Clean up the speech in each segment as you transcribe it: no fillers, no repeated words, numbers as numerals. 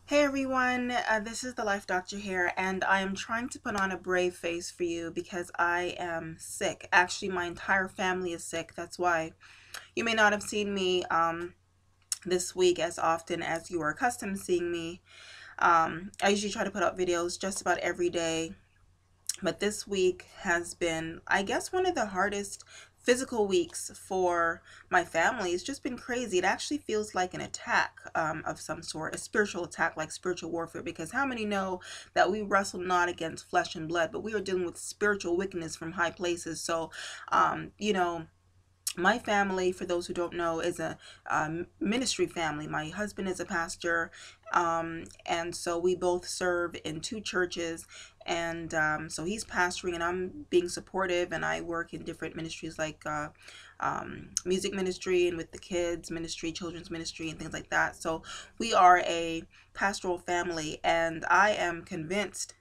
Hey everyone, this is the Life Doctor here, and I am trying to put on a brave face for you because I am sick. Actually, my entire family is sick. That's why you may not have seen me this week as often as you are accustomed to seeing me. I usually try to put out videos just about every day, but this week has been, I guess, one of the hardest physical weeks for my family. It's just been crazy. It actually feels like an attack of some sort, a spiritual attack, like spiritual warfare, because how many know that we wrestle not against flesh and blood, but we are dealing with spiritual wickedness from high places. So, you know, my family, for those who don't know, is a ministry family. My husband is a pastor, and so we both serve in two churches. And so he's pastoring, and I'm being supportive, and I work in different ministries like music ministry and with the kids ministry, children's ministry, and things like that. So we are a pastoral family, and I am convinced,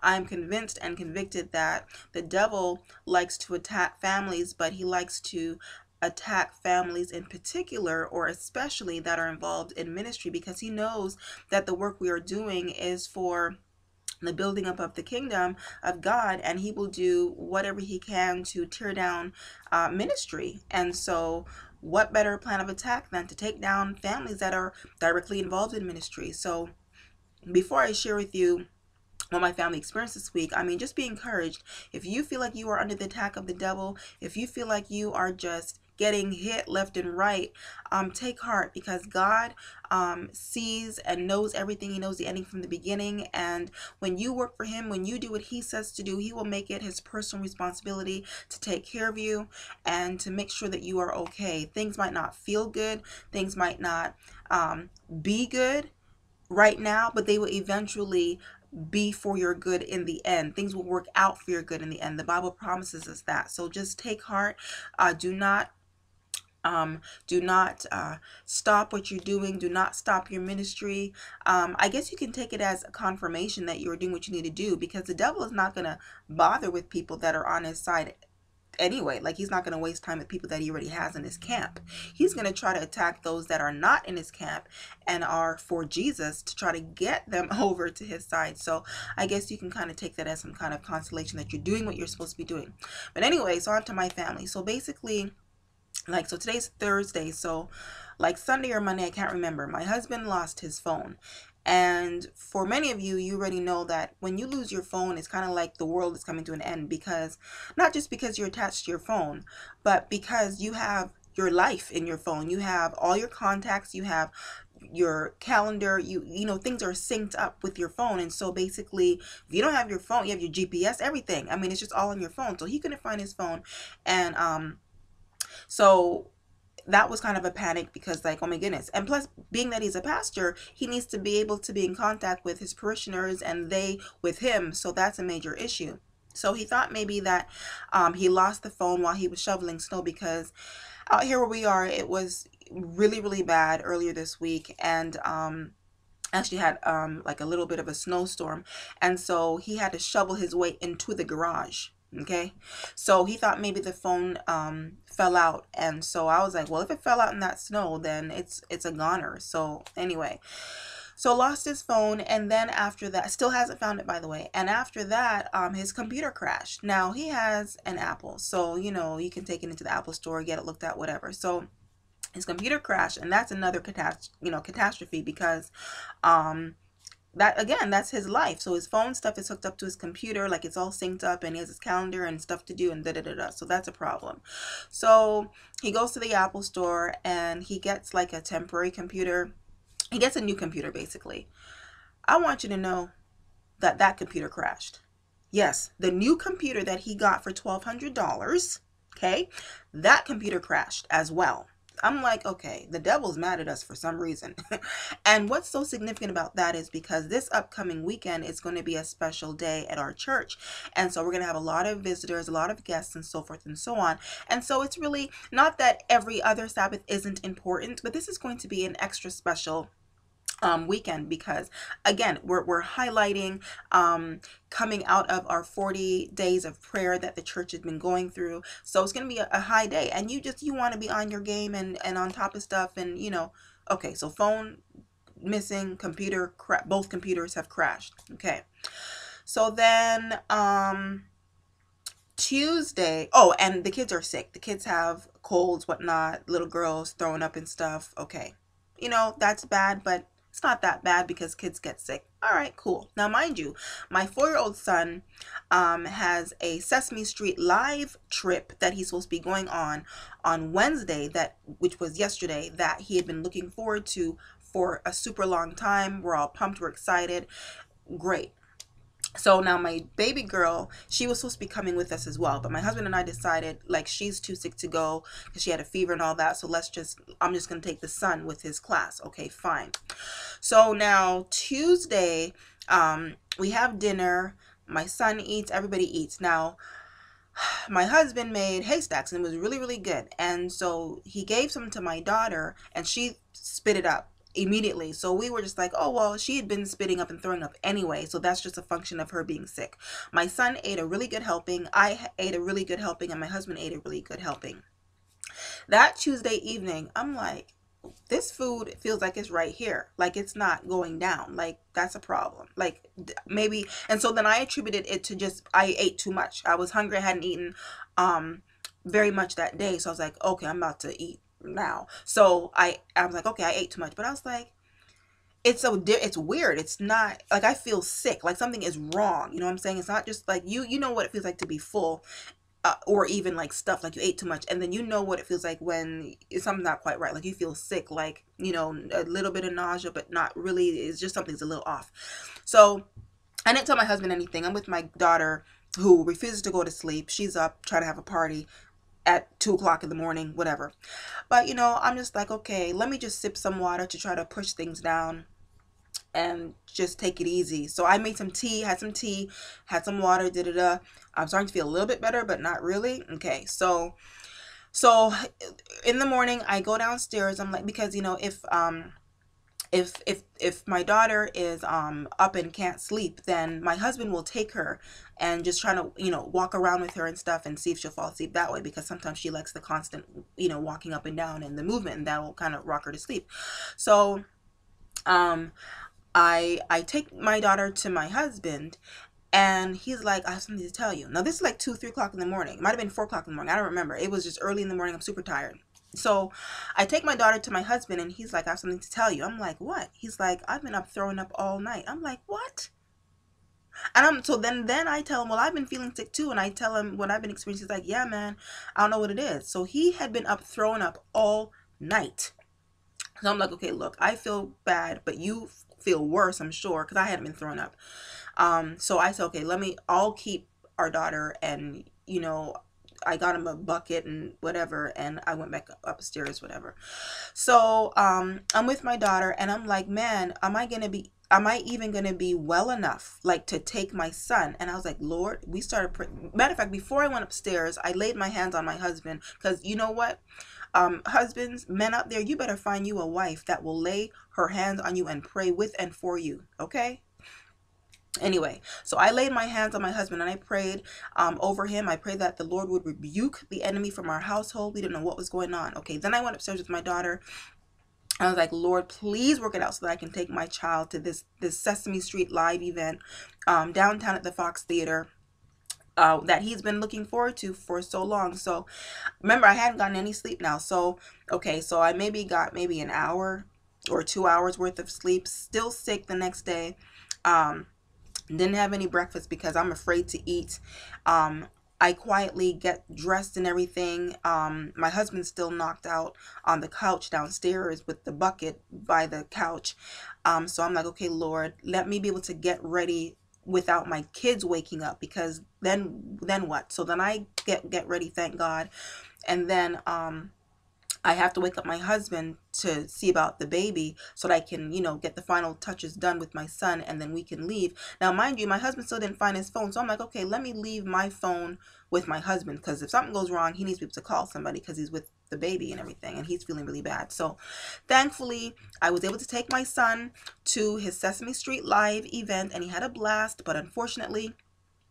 I'm convinced and convicted that the devil likes to attack families, but he likes to attack families in particular, or especially that are involved in ministry, because he knows that the work we are doing is for the building up of the kingdom of God, and he will do whatever he can to tear down ministry. And so what better plan of attack than to take down families that are directly involved in ministry? So before I share with you what my family experienced this week, I mean, just be encouraged. If you feel like you are under the attack of the devil, if you feel like you are just getting hit left and right, take heart, because God sees and knows everything. He knows the ending from the beginning. And when you work for him, when you do what he says to do, he will make it his personal responsibility to take care of you and to make sure that you are okay. Things might not feel good. Things might not be good right now, but they will eventually be for your good in the end. Things will work out for your good in the end. The Bible promises us that. So just take heart. Do not stop what you're doing. Do not stop your ministry. I guess you can take it as a confirmation that you're doing what you need to do, because the devil is not going to bother with people that are on his side anyway. Like, he's not going to waste time with people that he already has in his camp. He's going to try to attack those that are not in his camp and are for Jesus, to try to get them over to his side. So I guess you can kind of take that as some kind of consolation that you're doing what you're supposed to be doing. But anyway, so on to my family. So basically, like, so today's Thursday, so like Sunday or Monday, I can't remember, my husband lost his phone. And for many of you, you already know that when you lose your phone, it's kind of like the world is coming to an end, because not just because you're attached to your phone, but because you have your life in your phone. You have all your contacts, you have your calendar, you know, things are synced up with your phone. And so basically, if you don't have your phone, you have your GPS, everything. I mean, it's just all on your phone. So he couldn't find his phone. And so that was kind of a panic, because like, oh my goodness. And plus, being that he's a pastor, he needs to be able to be in contact with his parishioners and they with him. So that's a major issue. So he thought maybe that he lost the phone while he was shoveling snow, because out here where we are, it was really, really bad earlier this week. And actually had like a little bit of a snowstorm, and so he had to shovel his way into the garage. Okay, so he thought maybe the phone fell out, and so I was like, well, if it fell out in that snow, then it's a goner. So anyway, so lost his phone, and then after that, still hasn't found it, by the way. And after that, his computer crashed. Now he has an Apple, so you know, you can take it into the Apple store, get it looked at, whatever. So his computer crashed, and that's another catastrophe, because that, again, that's his life. So his phone stuff is hooked up to his computer, like it's all synced up, and he has his calendar and stuff to do, and da da da da. So that's a problem. So he goes to the Apple store and he gets like a temporary computer. He gets a new computer, basically. I want you to know that that computer crashed. Yes, the new computer that he got for $1,200, okay, that computer crashed as well. I'm like, okay, the devil's mad at us for some reason. And what's so significant about that is because this upcoming weekend is going to be a special day at our church. And so we're going to have a lot of visitors, a lot of guests, and so forth and so on. And so it's really not that every other Sabbath isn't important, but this is going to be an extra special weekend, because again, we're highlighting coming out of our 40 days of prayer that the church has been going through. So it's going to be a high day, and you want to be on your game and on top of stuff, and you know. Okay, so phone missing, both computers have crashed. Okay. So then Tuesday, oh, and the kids are sick. The kids have colds, whatnot, little girls throwing up and stuff. Okay. That's bad, but it's not that bad because kids get sick. All right, cool. Now, mind you, my 4-year-old son has a Sesame Street live trip that he's supposed to be going on Wednesday, which was yesterday, that he had been looking forward to for a super long time. We're all pumped. We're excited. Great. So now my baby girl, she was supposed to be coming with us as well, but my husband and I decided, like, she's too sick to go because she had a fever and all that. So I'm just going to take the son with his class. Okay, fine. So now Tuesday, we have dinner. My son eats, everybody eats. Now, my husband made haystacks and it was really, really good. And so he gave some to my daughter and she spit it up immediately. So we were just like, oh, well, she had been spitting up and throwing up anyway. So that's just a function of her being sick. My son ate a really good helping. I ate a really good helping and my husband ate a really good helping. That Tuesday evening, I'm like, this food feels like it's right here. Like it's not going down. Like that's a problem. Like maybe. And so then I attributed it to just, I ate too much. I was hungry. I hadn't eaten very much that day. So I was like, okay, I'm about to eat now. So I was like, okay, I ate too much. But I was like, it's weird. It's not like I feel sick. Like something is wrong. You know what I'm saying? It's not just like you know what it feels like to be full. Or even like stuff like you ate too much, and then you know what it feels like when something's not quite right, like you feel sick, like a little bit of nausea but not really, it's just something's a little off. So I didn't tell my husband anything. I'm with my daughter who refuses to go to sleep. She's up trying to have a party at 2 o'clock in the morning, whatever. But I'm just like, okay, let me just sip some water to try to push things down and just take it easy. So I made some tea, had some water, I'm starting to feel a little bit better, but not really. Okay, so in the morning I go downstairs. I'm like, because if my daughter is up and can't sleep, then my husband will take her and just try to walk around with her and stuff and see if she'll fall asleep that way, because sometimes she likes the constant walking up and down and the movement, and that will kind of rock her to sleep. So I take my daughter to my husband, and he's like, I have something to tell you. Now, this is like 2, 3 o'clock in the morning. It might have been 4 o'clock in the morning. I don't remember. It was just early in the morning. I'm super tired. So I take my daughter to my husband, and he's like, I have something to tell you. I'm like, what? He's like, I've been up throwing up all night. I'm like, what? And so then I tell him, well, I've been feeling sick too. And I tell him what I've been experiencing. He's like, yeah, man, I don't know what it is. So he had been up throwing up all night. So I'm like, okay, look, I feel bad, but you feel worse, I'm sure, because I hadn't been throwing up. So I said, okay, I'll keep our daughter, and I got him a bucket and whatever, and I went back upstairs, whatever. So I'm with my daughter, and I'm like, man, am I even gonna be well enough, like, to take my son? And I was like, Lord, we started matter of fact, before I went upstairs, I laid my hands on my husband, because you know what, husbands, men out there, you better find you a wife that will lay her hands on you and pray with and for you. Okay. Anyway, so I laid my hands on my husband and I prayed over him. I prayed that the Lord would rebuke the enemy from our household. We didn't know what was going on. Okay, then I went upstairs with my daughter. I was like, Lord, please work it out so that I can take my child to this Sesame Street live event downtown at the Fox Theater that he's been looking forward to for so long. So remember, I hadn't gotten any sleep now. So, okay, so I got an hour or 2 hours worth of sleep, still sick the next day. Didn't have any breakfast because I'm afraid to eat. I quietly get dressed and everything. My husband's still knocked out on the couch downstairs with the bucket by the couch. So I'm like, okay, Lord, let me be able to get ready without my kids waking up, because then what? So then I get ready, thank God. And then I have to wake up my husband to see about the baby so that I can, get the final touches done with my son, and then we can leave. Now, mind you, my husband still didn't find his phone. So I'm like, okay, let me leave my phone with my husband, because if something goes wrong, he needs to be able to call somebody, because he's with the baby and everything, and he's feeling really bad. So thankfully, I was able to take my son to his Sesame Street live event, and he had a blast. But unfortunately,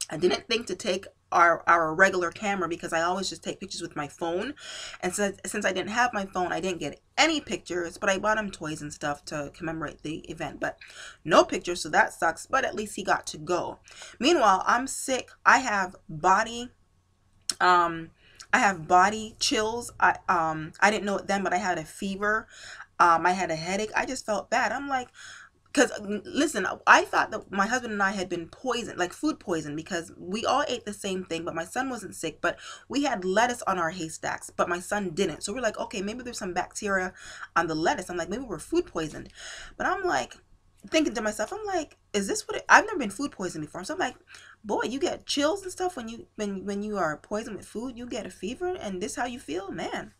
I didn't think to take our regular camera because I always just take pictures with my phone. And since I didn't have my phone, I didn't get any pictures, but I bought him toys and stuff to commemorate the event. But no pictures, so that sucks. But at least he got to go. Meanwhile, I'm sick. Um I have body chills. I didn't know it then, but I had a fever. I had a headache. I just felt bad. I'm like, because listen, I thought that my husband and I had been poisoned, like food poisoned, because we all ate the same thing, but my son wasn't sick. But we had lettuce on our haystacks, but my son didn't. So we're like, okay, maybe there's some bacteria on the lettuce. I'm like, maybe we're food poisoned. But I'm like, thinking to myself, I'm like, is this what I've never been food poisoned before. So I'm like, boy, you get chills and stuff when you are poisoned with food. You get a fever, and this how you feel, man.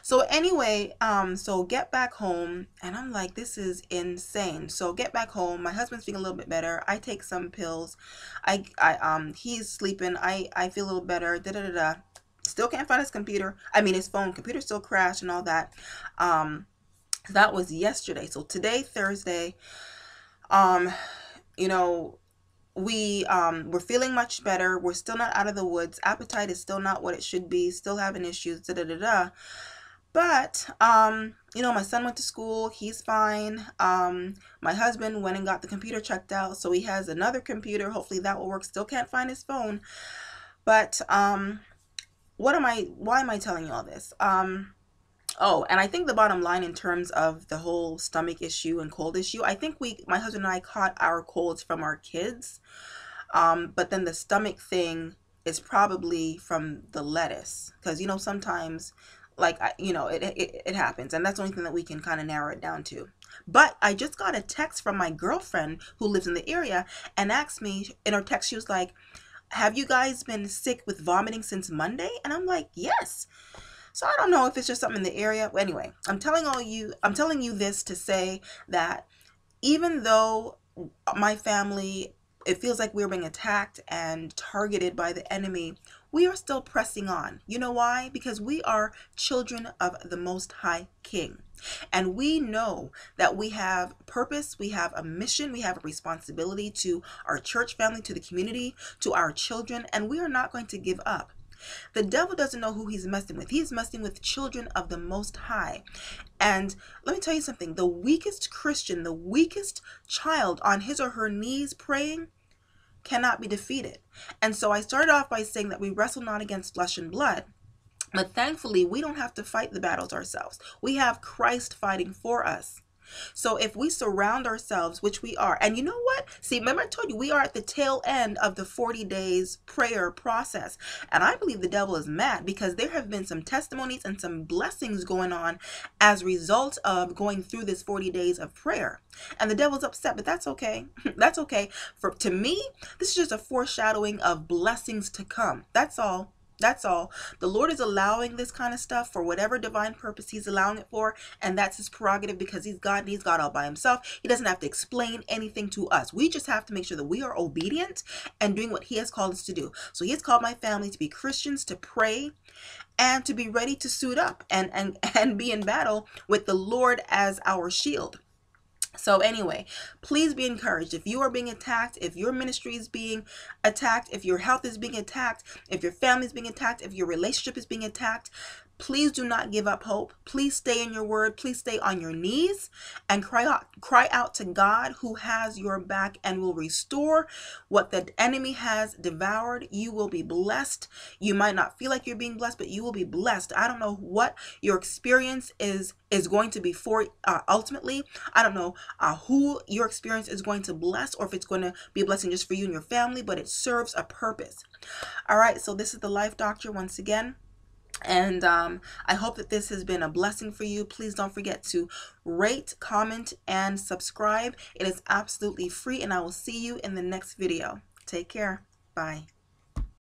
So anyway, so get back home, and I'm like, this is insane. So get back home. My husband's feeling a little bit better. I take some pills. He's sleeping. I feel a little better. Da da da da. Still can't find his computer. I mean, his phone. Computer still crashed and all that. That was yesterday. So today, Thursday, um, you know, we're feeling much better. We're still not out of the woods. Appetite is still not what it should be. Still having issues. Da da da da. But, my son went to school. He's fine. My husband went and got the computer checked out. So he has another computer. Hopefully that will work. Still can't find his phone. But, why am I telling you all this? Oh, and I think the bottom line in terms of the whole stomach issue and cold issue, I think my husband and I caught our colds from our kids. But then the stomach thing is probably from the lettuce, because sometimes, like, it happens, and that's the only thing that we can kind of narrow it down to. But I just got a text from my girlfriend who lives in the area and asked me in her text, she was like, have you guys been sick with vomiting since Monday? And I'm like, yes. So I don't know if it's just something in the area. Anyway, I'm telling you this to say that even though my family, it feels like we're being attacked and targeted by the enemy, we are still pressing on. You know why? Because we are children of the Most High King. And we know that we have purpose, we have a mission, we have a responsibility to our church family, to the community, to our children, and we are not going to give up. The devil doesn't know who he's messing with. He's messing with children of the Most High. And let me tell you something. The weakest Christian, the weakest child on his or her knees praying cannot be defeated. And so I started off by saying that we wrestle not against flesh and blood. But thankfully, we don't have to fight the battles ourselves. We have Christ fighting for us. So if we surround ourselves, which we are, and you know what? See, remember I told you we are at the tail end of the 40 days prayer process. And I believe the devil is mad because there have been some testimonies and some blessings going on as a result of going through this 40 days of prayer. And the devil's upset, but that's okay. That's okay. To me, this is just a foreshadowing of blessings to come. That's all. That's all. The Lord is allowing this kind of stuff for whatever divine purpose he's allowing it for. And that's his prerogative because he's God and he's God all by himself. He doesn't have to explain anything to us. We just have to make sure that we are obedient and doing what he has called us to do. So he has called my family to be Christians, to pray, and to be ready to suit up and be in battle with the Lord as our shield. So anyway, please be encouraged. If you are being attacked, if your ministry is being attacked, if your health is being attacked, if your family is being attacked, if your relationship is being attacked, please do not give up hope. Please stay in your word. Please stay on your knees and cry out to God, who has your back and will restore what the enemy has devoured. You will be blessed. You might not feel like you're being blessed, but you will be blessed. I don't know what your experience is going to be for ultimately. I don't know who your experience is going to bless, or if it's going to be a blessing just for you and your family, but it serves a purpose. All right, so this is the Life Doctor once again. And I hope that this has been a blessing for you. Please don't forget to rate, comment, and subscribe. It is absolutely free, and I will see you in the next video. Take care. Bye.